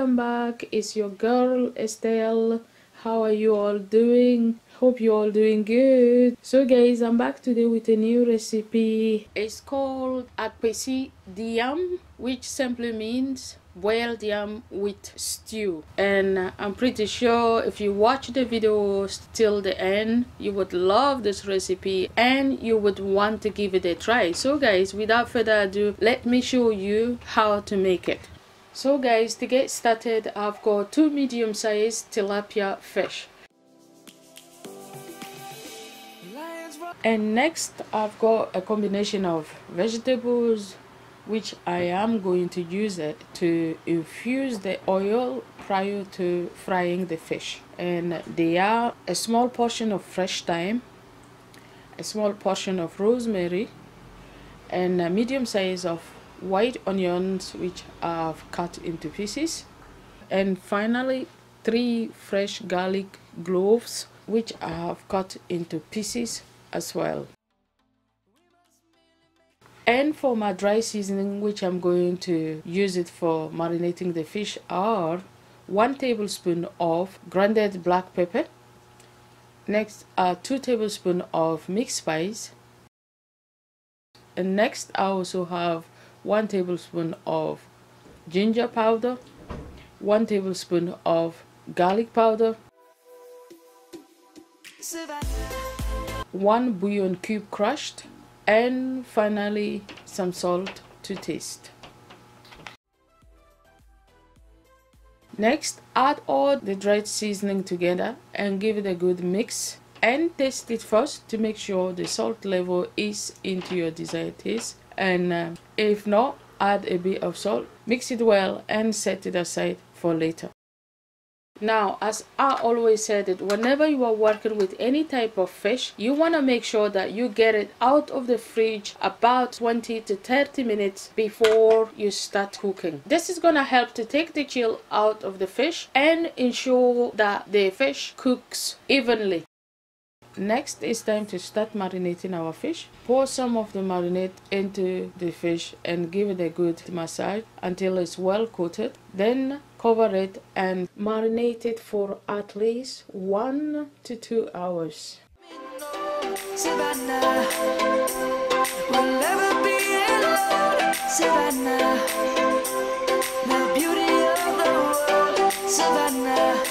welcome back. It's your girl Estelle. How are you all doing? Hope you all doing good. So guys, I'm back today with a new recipe. It's called Apkessi yam, which simply means boiled yam with stew. And I'm pretty sure if you watch the video till the end, you would love this recipe and you would want to give it a try. So guys, without further ado, let me show you how to make it. So guys, to get started, I've got 2 medium-sized tilapia fish. And next, I've got a combination of vegetables, which I am going to use it to infuse the oil prior to frying the fish. And they are a small portion of fresh thyme, a small portion of rosemary, and a medium size of white onions, which I've cut into pieces, and finally 3 fresh garlic cloves, which I have cut into pieces as well. And for my dry seasoning, which I'm going to use it for marinating the fish, are 1 tablespoon of grounded black pepper. Next are 2 tablespoons of mixed spice. And next I also have 1 tablespoon of ginger powder, 1 tablespoon of garlic powder, 1 bouillon cube crushed, and finally some salt to taste. Next, add all the dried seasoning together and give it a good mix and taste it first to make sure the salt level is into your desired taste. And if not, add a bit of salt, mix it well and set it aside for later. Now, as I always said it, whenever you are working with any type of fish, you want to make sure that you get it out of the fridge about 20 to 30 minutes before you start cooking. This is going to help to take the chill out of the fish and ensure that the fish cooks evenly. Next, it's time to start marinating our fish. Pour some of the marinade into the fish and give it a good massage until it's well coated. Then cover it and marinate it for at least 1 to 2 hours. Savannah, we'll never be alone. Savannah, the beauty of the world. Savannah,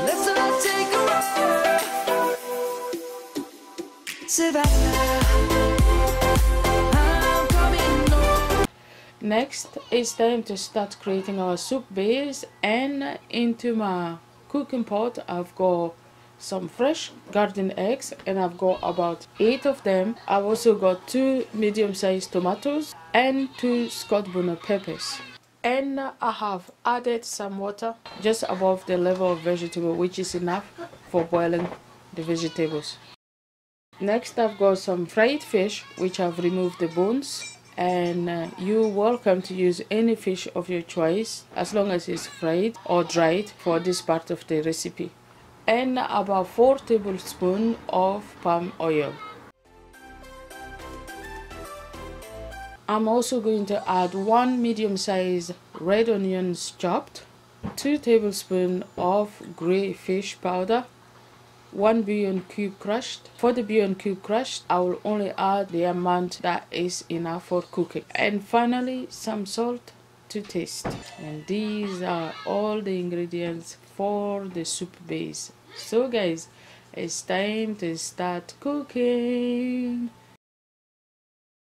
let's all take a walk. Savannah, I'm coming home. Next, it's time to start creating our soup base, and into my cooking pot I've got some fresh garden eggs and I've got about 8 of them. I've also got 2 medium-sized tomatoes and 2 Scotch bonnet peppers. And I have added some water just above the level of vegetable, which is enough for boiling the vegetables. Next, I've got some fried fish, which I've removed the bones, and you're welcome to use any fish of your choice as long as it's fried or dried for this part of the recipe. And about 4 tablespoons of palm oil. I'm also going to add 1 medium-sized red onions chopped, 2 tablespoons of grey fish powder, 1 bouillon cube crushed. For the bouillon cube crushed, I will only add the amount that is enough for cooking. And finally, some salt to taste. And these are all the ingredients for the soup base. So guys, it's time to start cooking.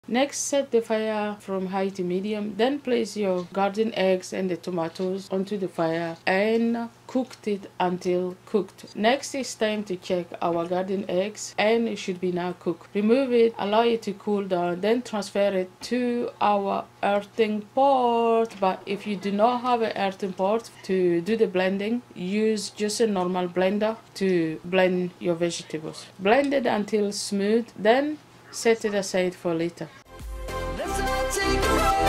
Next, set the fire from high to medium, then place your garden eggs and the tomatoes onto the fire and cook it until cooked. Next, it's time to check our garden eggs and it should be now cooked. Remove it, allow it to cool down, then transfer it to our earthen pot. But if you do not have an earthen pot to do the blending, use just a normal blender to blend your vegetables. Blend it until smooth, then set it aside for later. Let's all take a walk.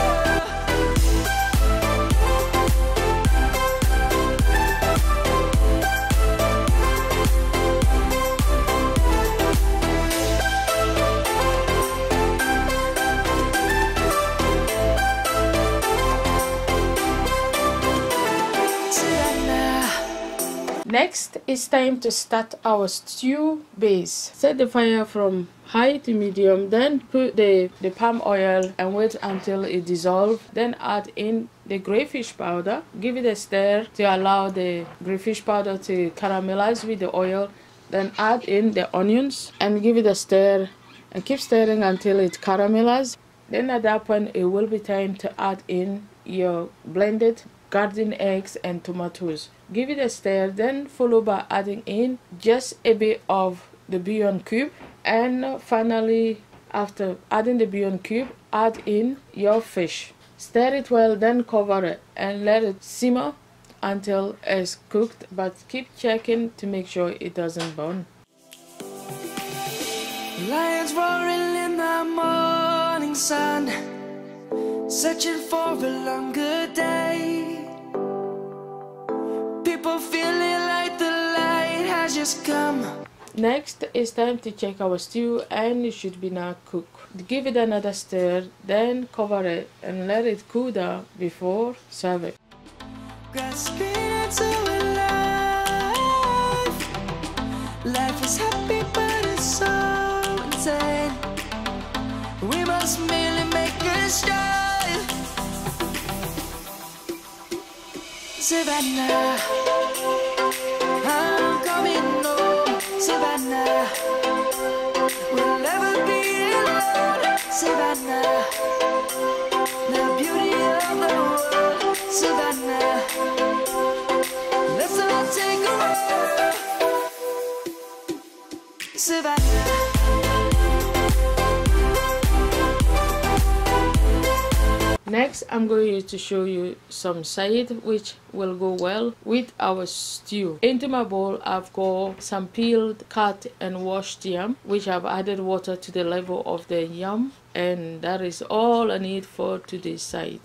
Next, it's time to start our stew base. Set the fire from high to medium, then put the palm oil and wait until it dissolves. Then add in the crayfish powder. Give it a stir to allow the crayfish powder to caramelize with the oil. Then add in the onions and give it a stir and keep stirring until it caramelizes. Then at that point, it will be time to add in your blended garden eggs and tomatoes. Give it a stir, then follow by adding in just a bit of the bouillon cube. And finally, after adding the bouillon cube, add in your fish. Stir it well, then cover it and let it simmer until it's cooked, but keep checking to make sure it doesn't burn. Lions roaring in the morning sun, searching for a longer day. People feeling like the light has just come. Next, it's time to check our stew, and it should be now cooked. Give it another stir, then cover it and let it cool down before serving. Grasping into life. Life is happy but it's so insane. We must merely make a start. Savannah, I'm coming home. Savannah, we'll never be alone. Savannah, the beauty of the world. Savannah, let's all take a walk. Savannah. Next, I'm going to show you some side which will go well with our stew. Into my bowl, I've got some peeled, cut and washed yam, which I've added water to the level of the yam, and that is all I need for today's side.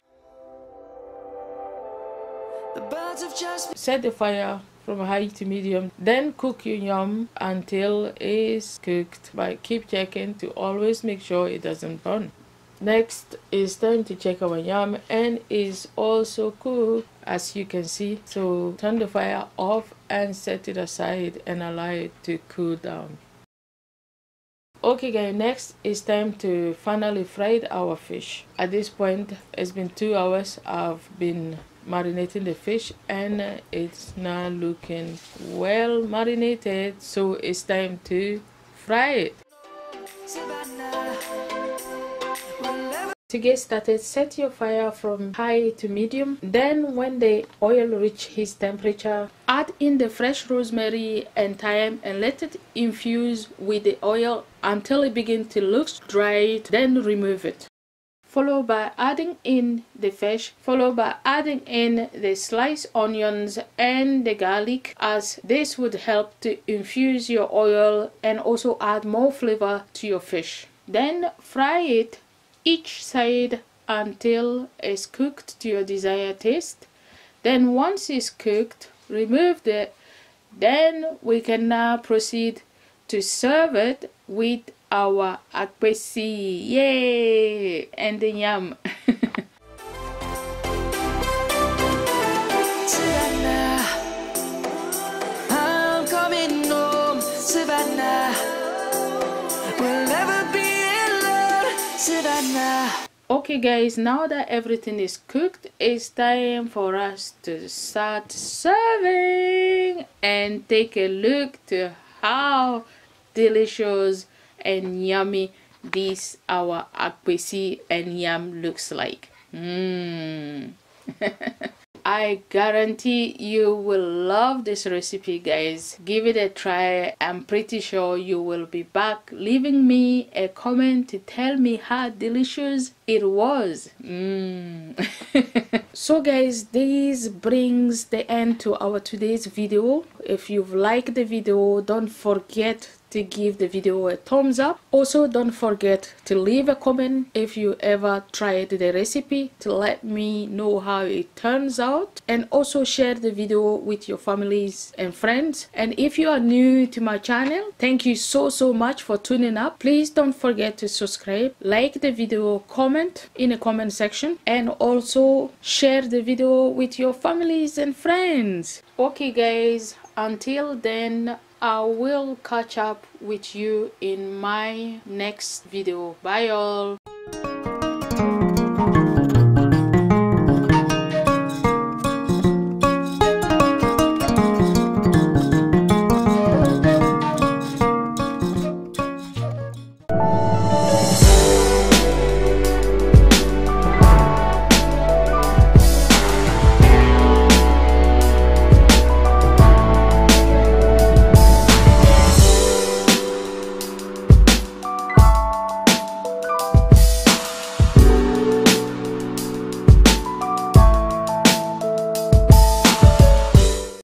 The birds have just Set the fire from high to medium, then cook your yam until it's cooked, but keep checking to always make sure it doesn't burn. Next, it's time to check our yam, and is also cooked as you can see. So turn the fire off and set it aside and allow it to cool down. Okay guys, next it's time to finally fry our fish. At this point, it's been 2 hours. I've been marinating the fish and it's now looking well marinated, so it's time to fry it. To get started, set your fire from high to medium. Then when the oil reaches its temperature, add in the fresh rosemary and thyme and let it infuse with the oil until it begins to look dry. Then remove it. Follow by adding in the fish, followed by adding in the sliced onions and the garlic, as this would help to infuse your oil and also add more flavor to your fish. Then fry it each side until it's cooked to your desired taste. Then once it's cooked, remove it. Then we can now proceed to serve it with our Apkessi, yay, and the yam. Savannah, I'm coming home. Savannah, we'll never be alone. Savannah. Okay guys, now that everything is cooked, it's time for us to start serving and take a look to how delicious and yummy this our Apkessi and yam looks like. I guarantee you will love this recipe guys. Give it a try. I'm pretty sure you will be back leaving me a comment to tell me how delicious it was. So guys, this brings the end to our today's video. If you've liked the video, don't forget to give the video a thumbs up. Also, don't forget to leave a comment if you ever tried the recipe to let me know how it turns out, and also share the video with your families and friends. And if you are new to my channel, thank you so much for tuning up. Please don't forget to subscribe, like the video, comment in the comment section, and also share the video with your families and friends. Okay guys, Until then, I will catch up with you in my next video. Bye all.